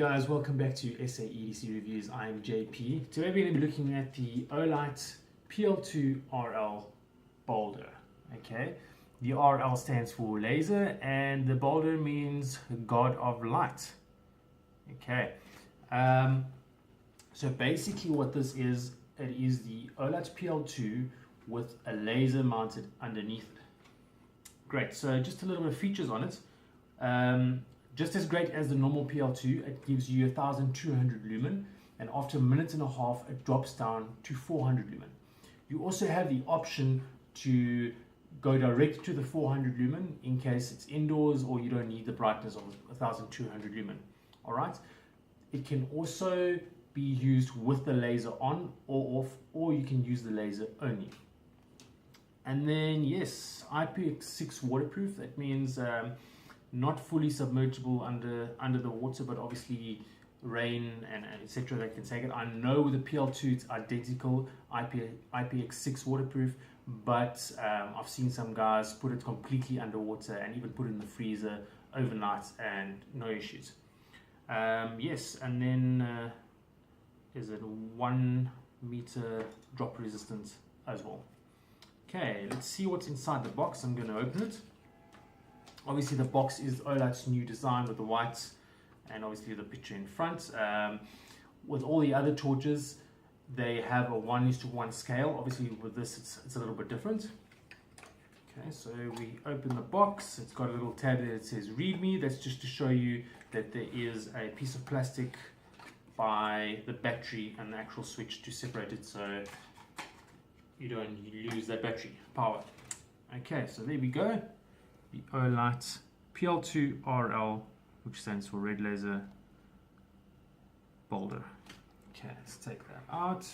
Hey guys, welcome back to SA EDC Reviews. I'm JP. Today we're going to be looking at the Olight PL2-RL Baldr. Okay, the RL stands for laser and the Baldr means God of Light. Okay, so basically what this is, it is the Olight PL2 with a laser mounted underneath it. Great, so just a little bit of features on it. Just as great as the normal PL2, it gives you 1200 lumen, and after a minute and a half it drops down to 400 lumen. You also have the option to go direct to the 400 lumen in case it's indoors or you don't need the brightness of 1200 lumen. Alright, it can also be used with the laser on or off, or you can use the laser only. And then yes, IPX6 waterproof. That means not fully submergible under the water, but obviously rain and etc. that can take it. I know with the PL2 it's identical, IPX6 waterproof, but I've seen some guys put it completely underwater and even put it in the freezer overnight and no issues. Yes, and then is it 1 meter drop resistant as well. Okay, let's see what's inside the box. I'm going to open it. Obviously the box is Olight's new design with the whites and obviously the picture in front. With all the other torches, they have a 1:1 scale. Obviously with this it's a little bit different. Okay, so we open the box. It's got a little tab there that says read me. That's just to show you that there is a piece of plastic by the battery and the actual switch to separate it so you don't lose that battery power. Okay, so there we go. The Olight PL2-RL, which stands for Red Laser Baldr. Okay, let's take that out.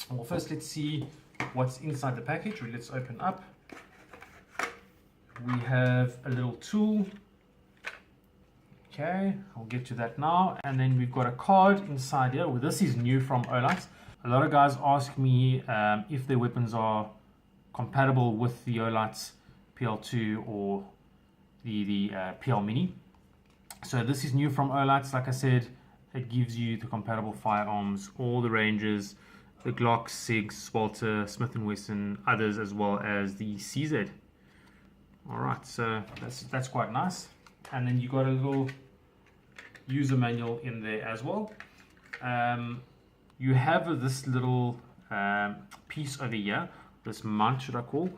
Well, first let's see what's inside the package. Let's open up. We have a little tool. Okay, I'll get to that now. And then we've got a card inside here. Well, this is new from Olight. A lot of guys ask me if their weapons are compatible with the Olight's PL2 or the PL Mini. So this is new from Olight. Like I said, it gives you the compatible firearms, all the ranges, the Glock, SIG, Spalter, Smith & Wesson, others, as well as the CZ. Alright, so that's quite nice. And then you got a little user manual in there as well. You have this little piece over here, this mount should I call,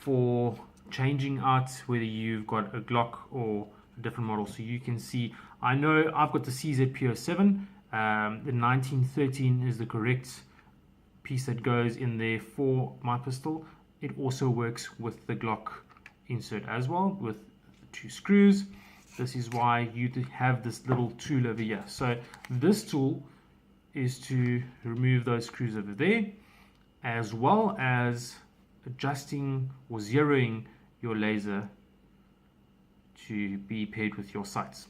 for changing out whether you've got a Glock or a different model. So you can see, I know I've got the CZ PO7, the 1913 is the correct piece that goes in there for my pistol. It also works with the Glock insert as well, with the 2 screws. This is why you have this little tool over here. So this tool is to remove those screws over there, as well as adjusting or zeroing your laser to be paired with your sights.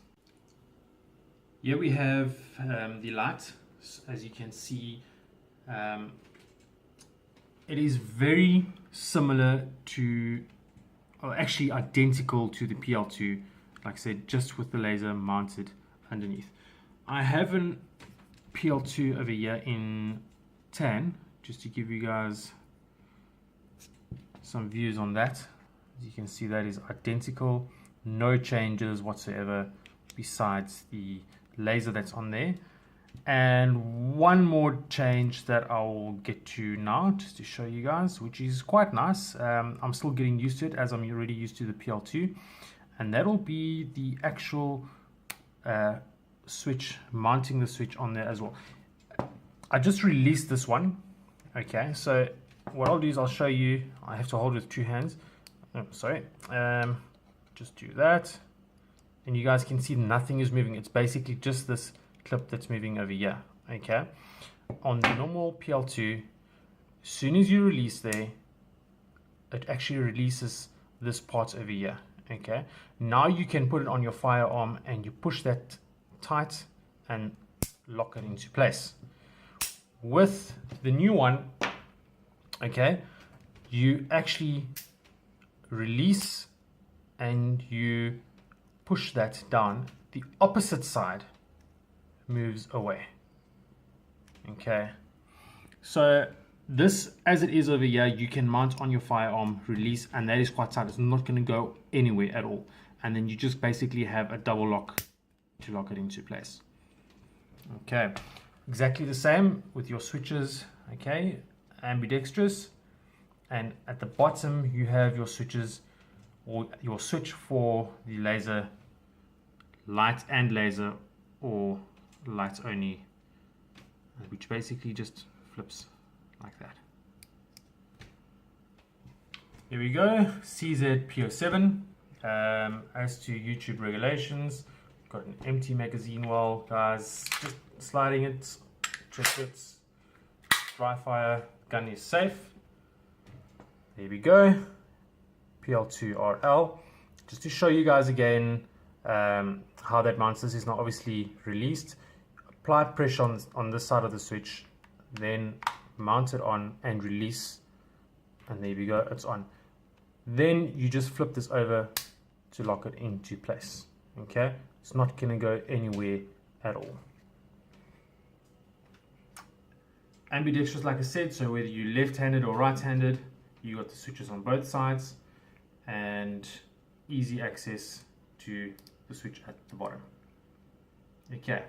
Here we have the light. As you can see, it is very similar to, or actually identical to the PL2, like I said, just with the laser mounted underneath. I have an PL2 over here in tan, just to give you guys some views on that. As you can see, that is identical, no changes whatsoever besides the laser that's on there. And one more change that I'll get to now, just to show you guys, which is quite nice. I'm still getting used to it, as I'm already used to the PL2, and that'll be the actual switch, mounting the switch on there as well. I just released this one. Okay, so what I'll do is I'll show you. I have to hold it with 2 hands. Oh, sorry. Just do that, and you guys can see nothing is moving. It's basically just this clip that's moving over here. Okay, on the normal PL2, as soon as you release there, it actually releases this part over here. Okay, now you can put it on your firearm and you push that tight and lock it into place. With the new one, okay, you actually release and you push that down the opposite side moves away. Okay, so this, as it is over here, you can mount on your firearm, release, and that is quite tight. It's not going to go anywhere at all. And then you just basically have a double lock to lock it into place. Okay, exactly the same with your switches. Okay, ambidextrous, and at the bottom you have your switches, or your switch for the laser, light and laser, or light only, which basically just flips like that. Here we go, CZ-PO7. As to YouTube regulations, got an empty magazine well, guys. Just sliding it, check it. Dry fire, gun is safe. There we go. PL2-RL. Just to show you guys again how that mounts. This is not obviously released. Apply pressure on this side of the switch, then mount it on and release, and there we go, it's on. Then you just flip this over to lock it into place. Okay, it's not going to go anywhere at all. Ambidextrous, like I said, so whether you're left-handed or right-handed, you got the switches on both sides, and easy access to the switch at the bottom. Okay.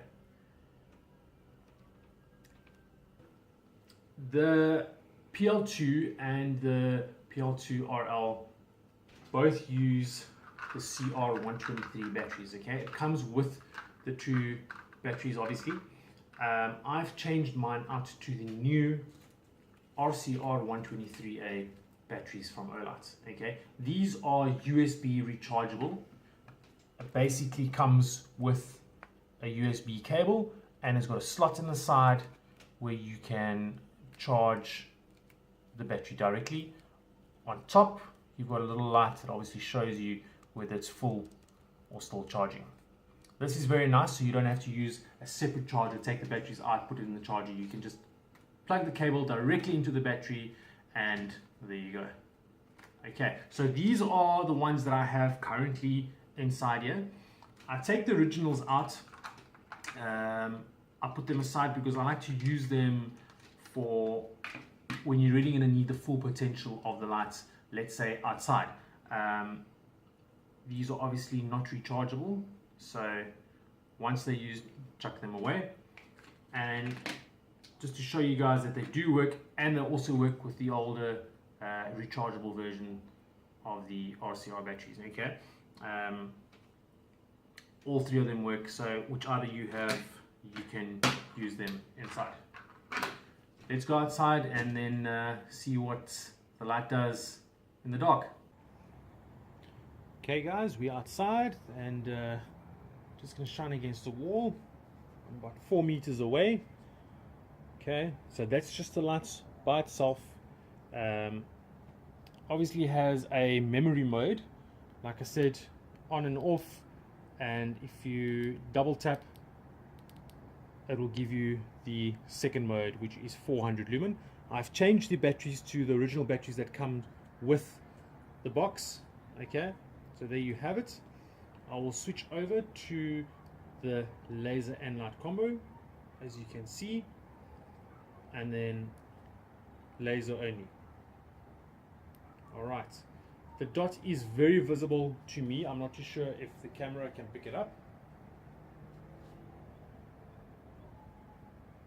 The PL2 and the PL2-RL both use the CR123 batteries. Okay, it comes with the two batteries, obviously. I've changed mine out to the new RCR123A batteries from Olight. Okay, these are USB rechargeable. It basically comes with a USB cable, and it's got a slot in the side where you can charge the battery directly. On top, you've got a little light that obviously shows you whether it's full or still charging. This is very nice, so you don't have to use a separate charger, take the batteries out, put it in the charger. You can just plug the cable directly into the battery, and there you go. Okay, so these are the ones that I have currently inside here. I take the originals out. I put them aside because I like to use them for when you're really going to need the full potential of the lights, let's say outside. These are obviously not rechargeable, so once they're used, chuck them away. And just to show you guys that they do work, and they also work with the older rechargeable version of the RCR batteries. Okay, all three of them work, so whichever you have, you can use them inside. Let's go outside and then see what the light does in the dark. Okay guys, we're outside, and just going to shine against the wall. I'm about 4 meters away. Okay, so that's just the lights by itself. Obviously has a memory mode, like I said, on and off, and if you double tap, it will give you the second mode, which is 400 lumen. I've changed the batteries to the original batteries that come with the box. Okay, so there you have it. I will switch over to the laser and light combo, as you can see, and then laser only. Alright, the dot is very visible to me. I'm not too sure if the camera can pick it up.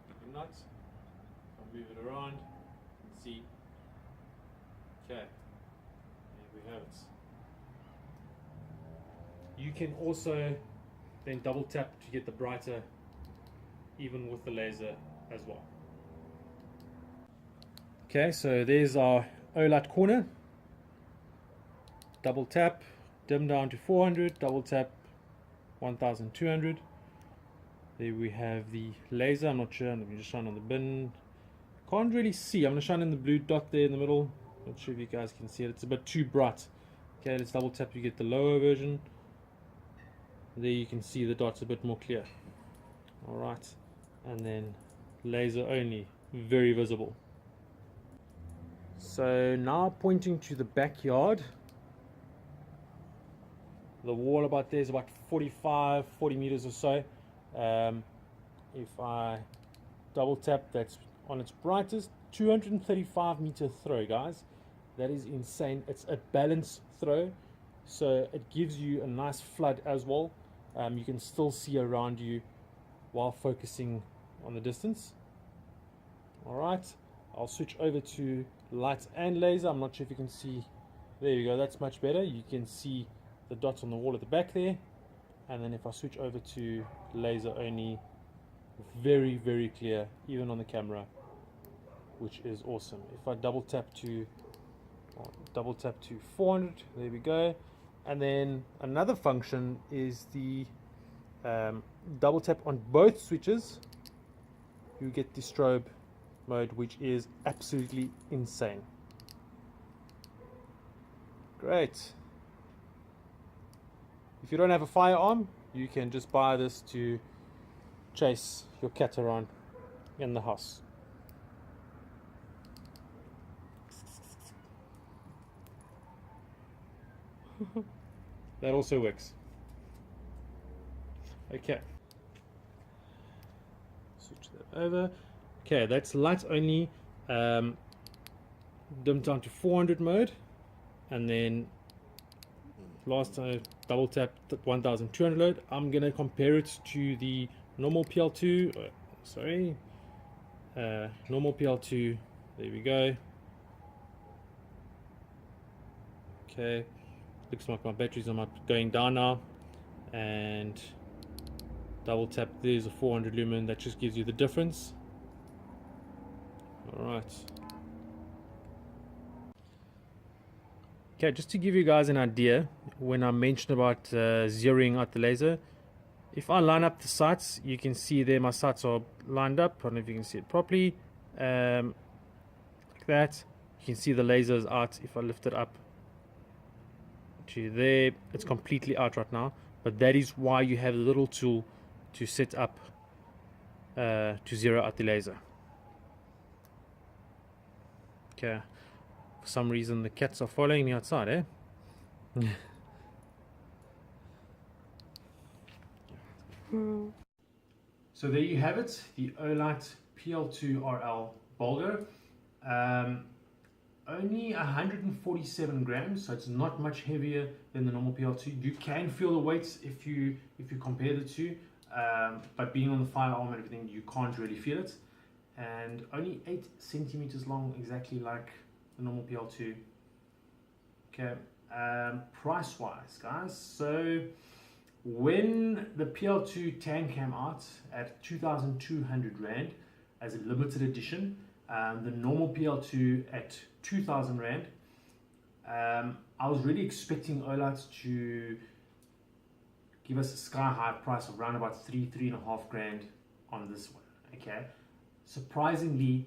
Maybe not. I'll move it around and see. Okay, there we have it. You can also then double tap to get the brighter, even with the laser as well. Okay, so there's our Olight corner. Double tap, dim down to 400, double tap 1200. There we have the laser. I'm not sure, let me just shine on the bin. Can't really see. I'm going to shine in the blue dot there in the middle. Not sure if you guys can see it. It's a bit too bright. Okay, let's double tap to get the lower version. There you can see the dots a bit more clear. Alright, and then laser only, very visible. So now pointing to the backyard, The wall about there is about 40 meters or so. If I double tap, that's on its brightest. 235 meter throw, guys. That is insane. It's a balanced throw, so it gives you a nice flood as well. You can still see around you while focusing on the distance. Alright, I'll switch over to light and laser. I'm not sure if you can see. There you go, that's much better. You can see the dots on the wall at the back there. And then if I switch over to laser only, very, very clear, even on the camera, which is awesome. If I double tap to 400, there we go. And then another function is the double tap on both switches, you get the strobe mode, which is absolutely insane. Great. If you don't have a firearm, you can just buy this to chase your cat around in the house. That also works. Okay. Switch that over. Okay, that's light only. Dimmed down to 400 mode, and then last time double tap 1200 load. I'm gonna compare it to the normal PL2. Normal PL2. There we go. Okay, looks like my batteries are going down now, and double tap. There's a 400 lumen. That just gives you the difference. All right. Okay, just to give you guys an idea, when I mentioned about zeroing out the laser, if I line up the sights, you can see there my sights are lined up. I don't know if you can see it properly. Like that. You can see the lasers out. If I lift it up to there, it's completely out right now. But that is why you have a little tool to set up to zero out the laser. Okay. For some reason the cats are following me outside, eh? So there you have it, the Olight PL2-RL Baldr. Only 147 grams, so it's not much heavier than the normal PL2. You can feel the weights if you compare the two, but being on the firearm and everything, you can't really feel it. And only 8 centimeters long, exactly like the normal PL2. Okay, price wise, guys, so when the PL2 10 came out at 2,200 Rand as a limited edition, the normal PL2 at 2,000 Rand, I was really expecting Olight to give us a sky high price of around about 3.5 grand on this one. Okay, surprisingly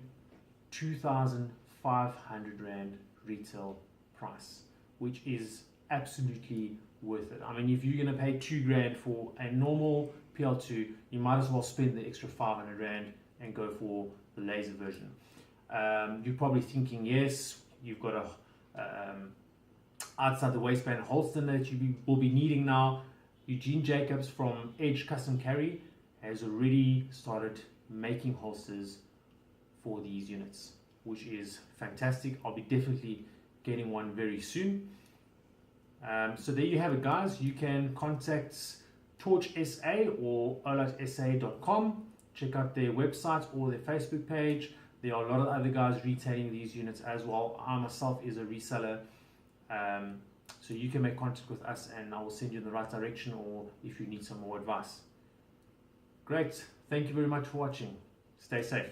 2,500 Rand retail price, which is absolutely worth it. I mean, if you're going to pay 2 grand for a normal PL2, you might as well spend the extra 500 Rand and go for the laser version. You're probably thinking, yes, you've got a outside the waistband holster that you will be needing now. Eugene Jacobs from Edge Custom Carry has already started making holsters for these units, which is fantastic. I'll be definitely getting one very soon. So there you have it, guys. You can contact Torch SA or OlightSA.com. Check out their website or their Facebook page. There are a lot of other guys retailing these units as well. I myself is a reseller. So you can make contact with us and I will send you in the right direction, or if you need some more advice. Great. Thank you very much for watching. Stay safe.